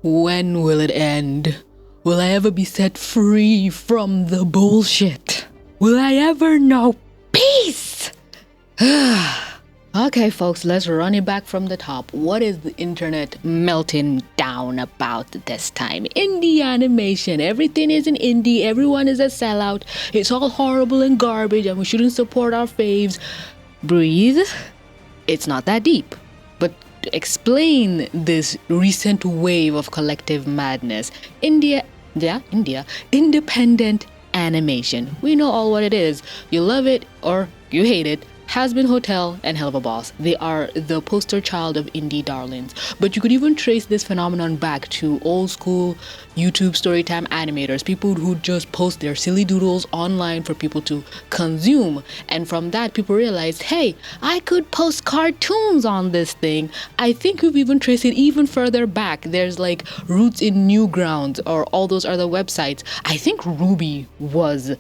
When will it end? Will I ever be set free from the bullshit? Will I ever know peace? Okay, folks, let's run it back from the top. What is the internet melting down about this time? Indie animation. Everything is in indie. Everyone is a sellout. It's all horrible and garbage, and we shouldn't support our faves. Breathe. It's not that deep. But to explain this recent wave of collective madness, India, independent animation. We know all what it is. You love it or you hate it. Has Been Hotel and Hell of a Boss. They are the poster child of indie darlings. But you could even trace this phenomenon back to old school YouTube storytime animators, people who just post their silly doodles online for people to consume. And from that, people realized, hey, I could post cartoons on this thing. I think we've even traced it even further back. There's like Roots in Newgrounds or all those other websites. I think Ruby was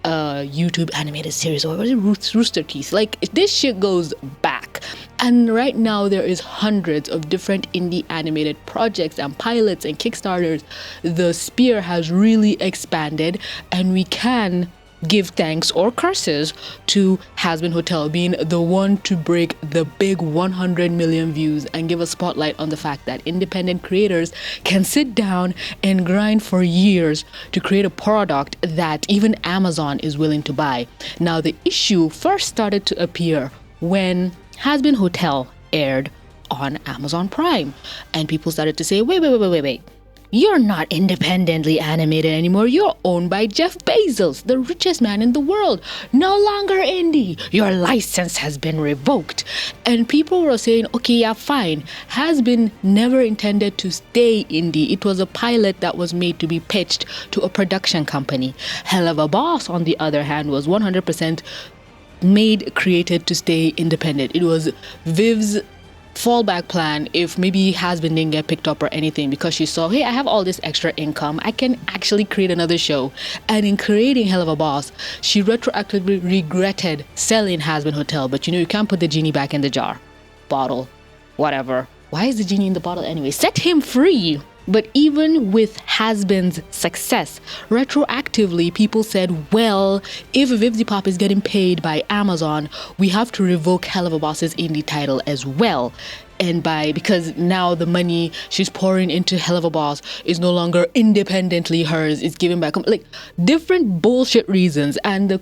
YouTube animated series, or was it Rooster Teeth? Like, this shit goes back, and right now there is hundreds of different indie animated projects and pilots and Kickstarters. The sphere has really expanded, and we can give thanks or curses to Has Been Hotel being the one to break the big 100 million views and give a spotlight on the fact that independent creators can sit down and grind for years to create a product that even Amazon is willing to buy. Now, the issue first started to appear when Has Been Hotel aired on Amazon Prime, and people started to say, wait. You're not independently animated anymore. You're owned by Jeff Bezos, the richest man in the world. No longer indie. Your license has been revoked. And people were saying, okay, yeah, fine. Has Been never intended to stay indie. It was a pilot that was made to be pitched to a production company. Hell of a Boss, on the other hand, was 100% created to stay independent. It was Viv's fallback plan if maybe Has Been didn't get picked up or anything, because she saw, hey, I have all this extra income, I can actually create another show. And in creating Hell of a Boss, she retroactively regretted selling Has Been Hotel. But you can't put the genie back in the jar, bottle, whatever. Why is the genie in the bottle anyway? Set him free. But even with Has Been's success, retroactively people said, well, if Vivzy Pop is getting paid by Amazon, we have to revoke Hell of a Boss's indie title as well. And because now the money she's pouring into Hell of a Boss is no longer independently hers, it's given back, like different bullshit reasons. And the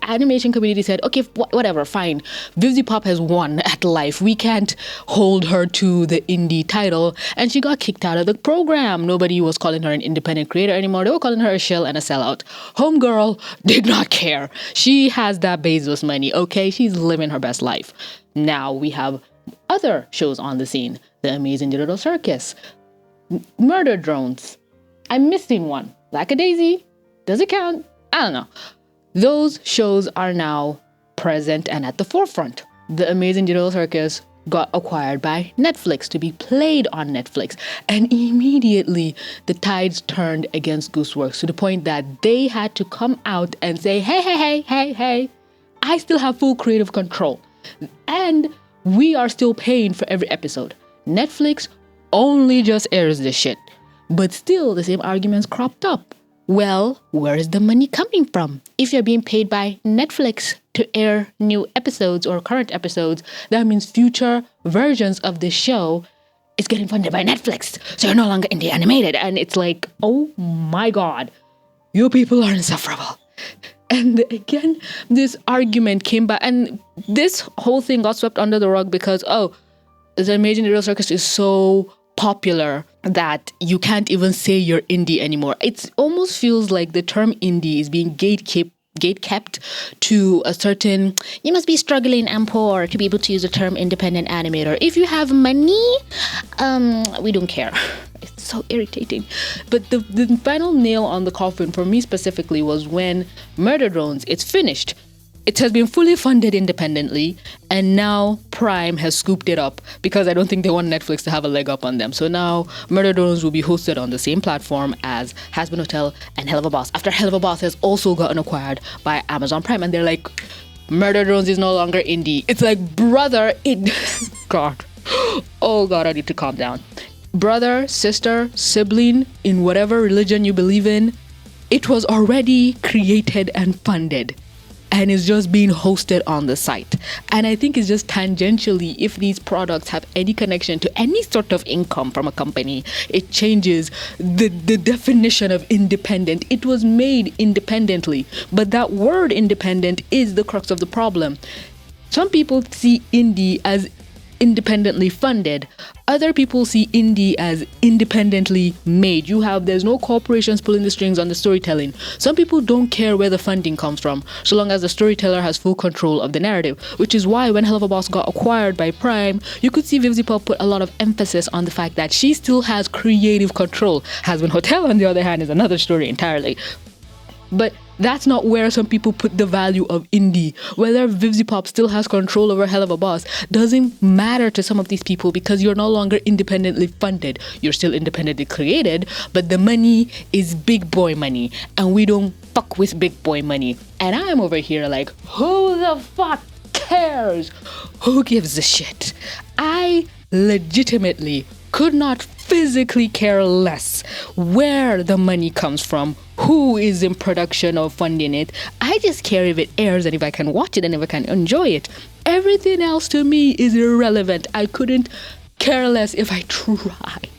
animation community said, okay, whatever, fine. Vivzy Pop has won at life. We can't hold her to the indie title. And she got kicked out of the program. Nobody was calling her an independent creator anymore. They were calling her a shell and a sellout. Homegirl did not care. She has that Bezos money, okay? She's living her best life. Now we have other shows on the scene. The Amazing Digital Circus, Murder Drones. I'm missing one. Lackadaisy. Does it count? I don't know. Those shows are now present and at the forefront. The Amazing Digital Circus got acquired by Netflix to be played on Netflix. And immediately the tides turned against Gooseworks to the point that they had to come out and say, hey, I still have full creative control. And we are still paying for every episode. Netflix only just airs this shit. But still, the same arguments cropped up. Well, where is the money coming from? If you're being paid by Netflix to air new episodes or current episodes, that means future versions of the show is getting funded by Netflix. So you're no longer indie animated. And it's like, oh my God, you people are insufferable. And again, this argument came back, and this whole thing got swept under the rug because, the Amazing Digital Circus is so popular that you can't even say you're indie anymore. It almost feels like the term indie is being gatekept to a certain, you must be struggling and poor to be able to use the term independent animator. If you have money, we don't care. It's so irritating. But the final nail on the coffin for me specifically was when Murder Drones, it's finished. It has been fully funded independently, and now Prime has scooped it up because I don't think they want Netflix to have a leg up on them. So now Murder Drones will be hosted on the same platform as Has Been Hotel and Hell of a Boss, after Hell of a Boss has also gotten acquired by Amazon Prime. And they're like, Murder Drones is no longer indie. It's like, brother, God. Oh God, I need to calm down. Brother, sister, sibling, in whatever religion you believe in, it was already created and funded and is just being hosted on the site. And I think it's just tangentially, if these products have any connection to any sort of income from a company, it changes the definition of independent. It was made independently, but that word independent is the crux of the problem. Some people see indie as independently funded. Other people see indie as independently made. There's no corporations pulling the strings on the storytelling. Some people don't care where the funding comes from, so long as the storyteller has full control of the narrative, which is why when Hell of a Boss got acquired by Prime, you could see Vivzie Pop put a lot of emphasis on the fact that she still has creative control. Has Been Hotel, on the other hand, is another story entirely. But that's not where some people put the value of indie. Whether Vivzie Pop still has control over Hell of a Boss doesn't matter to some of these people because you're no longer independently funded. You're still independently created, but the money is big boy money, and we don't fuck with big boy money. And I'm over here like, who the fuck cares? Who gives a shit? I legitimately could not physically care less where the money comes from, who is in production or funding it. I just care if it airs and if I can watch it and if I can enjoy it. Everything else to me is irrelevant. I couldn't care less if I tried.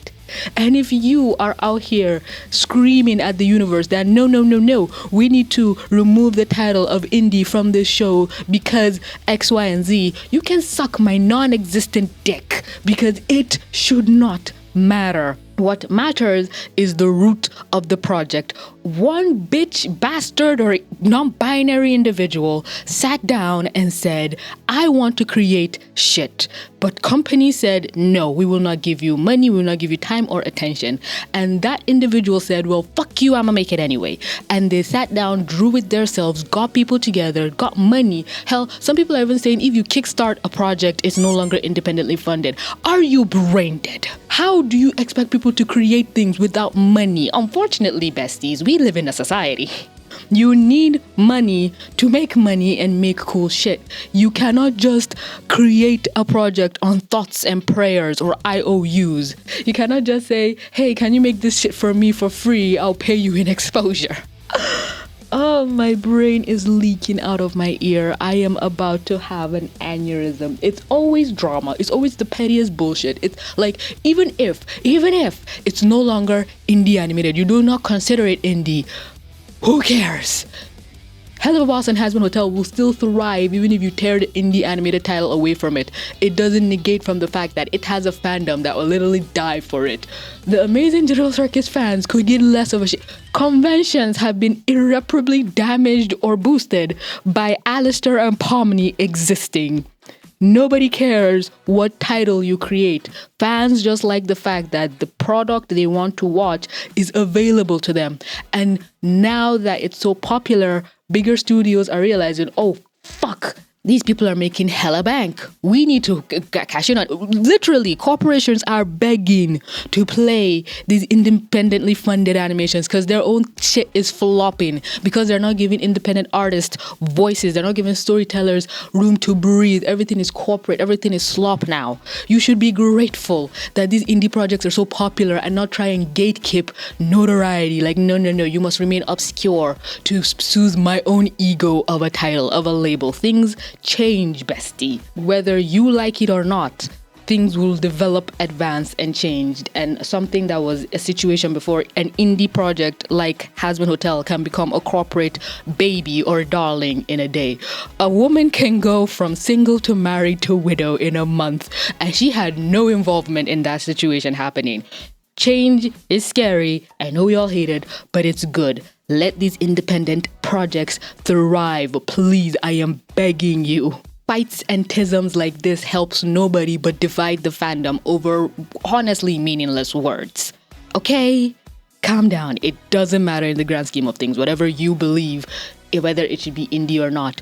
And if you are out here screaming at the universe that no, we need to remove the title of indie from this show because X, Y, and Z, you can suck my non-existent dick because it should not matter. What matters is the root of the project. One bitch, bastard, or non-binary individual sat down and said, I want to create shit. But companies said, no, we will not give you money, we will not give you time or attention. And that individual said, well, fuck you, I'ma make it anyway. And they sat down, drew it themselves, got people together, got money. Hell, some people are even saying if you kickstart a project, it's no longer independently funded. Are you brain dead? How do you expect people to create things without money? Unfortunately, besties, we live in a society. You need money to make money and make cool shit. You cannot just create a project on thoughts and prayers or IOUs. You cannot just say, hey, can you make this shit for me for free? I'll pay you in exposure. Oh, my brain is leaking out of my ear. I am about to have an aneurysm. It's always drama. It's always the pettiest bullshit. It's like, even if it's no longer indie animated, you do not consider it indie, who cares? Hell of a Boss and Has Been Hotel will still thrive even if you tear the indie animated title away from it. It doesn't negate from the fact that it has a fandom that will literally die for it. The Amazing Digital Circus fans could get less of a shit. Conventions have been irreparably damaged or boosted by Alistair and Pomni existing. Nobody cares what title you create. Fans just like the fact that the product they want to watch is available to them. And now that it's so popular, bigger studios are realizing, oh, fuck, these people are making hella bank. We need to cash in on. Literally, corporations are begging to play these independently funded animations because their own shit is flopping because they're not giving independent artists voices. They're not giving storytellers room to breathe. Everything is corporate. Everything is slop now. You should be grateful that these indie projects are so popular and not try and gatekeep notoriety. Like, no, you must remain obscure to soothe my own ego of a title, of a label. Things change, bestie. Whether you like it or not, things will develop, advance, and change. And something that was a situation before, an indie project like Has Been Hotel can become a corporate baby or darling in a day. A woman can go from single to married to widow in a month, and she had no involvement in that situation happening. Change is scary. I know we all hate it, but it's good. Let these independent projects thrive. Please, I am begging you. Fights and tisms like this helps nobody but divide the fandom over honestly meaningless words. Okay? Calm down. It doesn't matter in the grand scheme of things. Whatever you believe, whether it should be indie or not,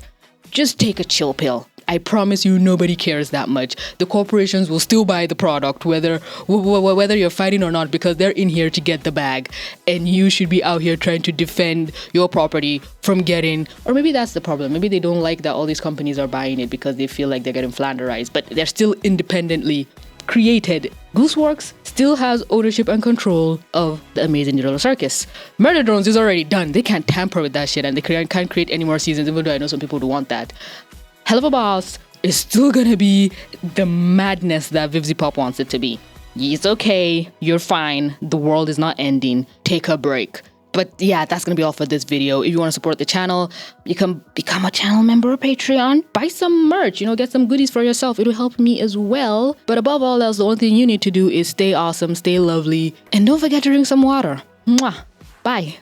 just take a chill pill. I promise you nobody cares that much. The corporations will still buy the product whether you're fighting or not because they're in here to get the bag, and you should be out here trying to defend your property from getting, or maybe that's the problem. Maybe they don't like that all these companies are buying it because they feel like they're getting flanderized, but they're still independently created. Gooseworks still has ownership and control of the Amazing Needle Circus. Murder Drones is already done. They can't tamper with that shit, and they can't create any more seasons, even though I know some people who want that. Hell of a Boss is still gonna be the madness that Vivzy Pop wants it to be. It's okay. You're fine. The world is not ending. Take a break. But yeah, that's gonna be all for this video. If you want to support the channel, you can become a channel member or Patreon. Buy some merch, get some goodies for yourself. It'll help me as well. But above all else, the only thing you need to do is stay awesome, stay lovely, and don't forget to drink some water. Mwah. Bye.